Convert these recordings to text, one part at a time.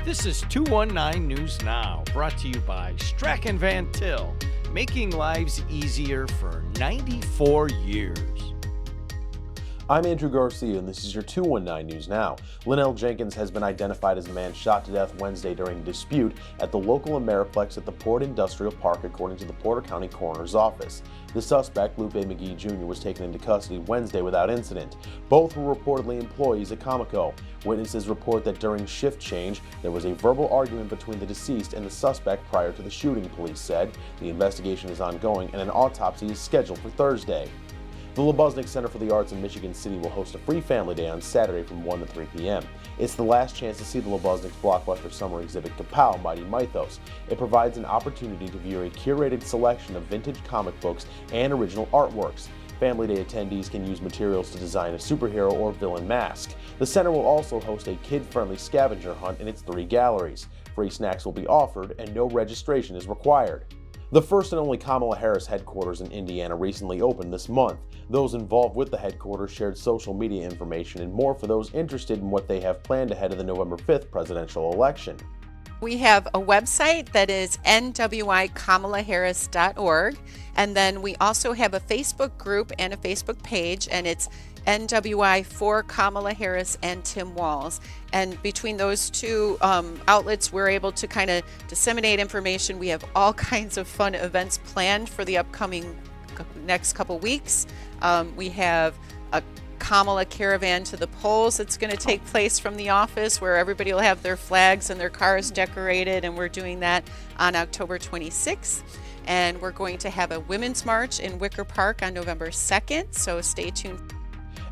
This is 219 News Now, brought to you by Strachan Van Til, making lives easier for 94 years. I'm Andrew Garcia, and this is your 219 News Now. Linnell Jenkins has been identified as the man shot to death Wednesday during a dispute at the local Ameriplex at the Port Industrial Park, according to the Porter County Coroner's Office. The suspect, Lupe McGee Jr., was taken into custody Wednesday without incident. Both were reportedly employees at Comico. Witnesses report that during shift change, there was a verbal argument between the deceased and the suspect prior to the shooting, police said. The investigation is ongoing, and an autopsy is scheduled for Thursday. The Lebusnik Center for the Arts in Michigan City will host a free family day on Saturday from 1 to 3 p.m. It's the last chance to see the Lebusnik's blockbuster summer exhibit Kapow! Mighty Mythos. It provides an opportunity to view a curated selection of vintage comic books and original artworks. Family Day attendees can use materials to design a superhero or villain mask. The center will also host a kid-friendly scavenger hunt in its 3 galleries. Free snacks will be offered and no registration is required. The first and only Kamala Harris headquarters in Indiana recently opened this month. Those involved with the headquarters shared social media information and more for those interested in what they have planned ahead of the November 5th presidential election. We have a website that is nwi-kamalaharris.org, and then we also have a Facebook group and a Facebook page, and it's NWI for Kamala Harris and Tim Walz. And between those two outlets, we're able to kind of disseminate information. We have all kinds of fun events planned for the upcoming next couple weeks. We have a Kamala Caravan to the Polls that's going to take place from the office, where everybody will have their flags and their cars decorated, and we're doing that on October 26th. And we're going to have a Women's March in Wicker Park on November 2nd, so stay tuned.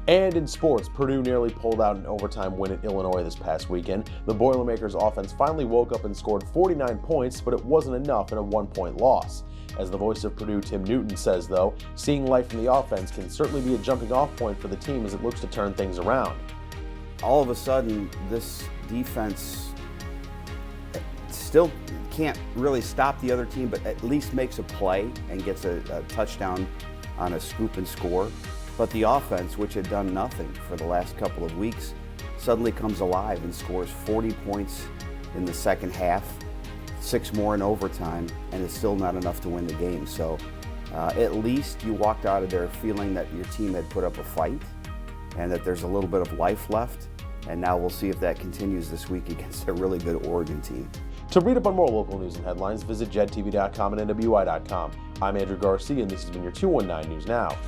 And in sports, Purdue nearly pulled out an overtime win at Illinois this past weekend. The Boilermakers offense finally woke up and scored 49 points, but it wasn't enough in a 1-point loss. As the voice of Purdue, Tim Newton, says, though, seeing life in the offense can certainly be a jumping-off point for the team as it looks to turn things around. All of a sudden, this defense still can't really stop the other team, but at least makes a play and gets a touchdown on a scoop and score. But the offense, which had done nothing for the last couple of weeks, suddenly comes alive and scores 40 points in the second half, 6 more in overtime, and it's still not enough to win the game. So at least you walked out of there feeling that your team had put up a fight and that there's a little bit of life left. And now we'll see if that continues this week against a really good Oregon team. To read up on more local news and headlines, visit jed-tv.com and nwi-com. I'm Andrew Garcia, and this has been your 219 News Now.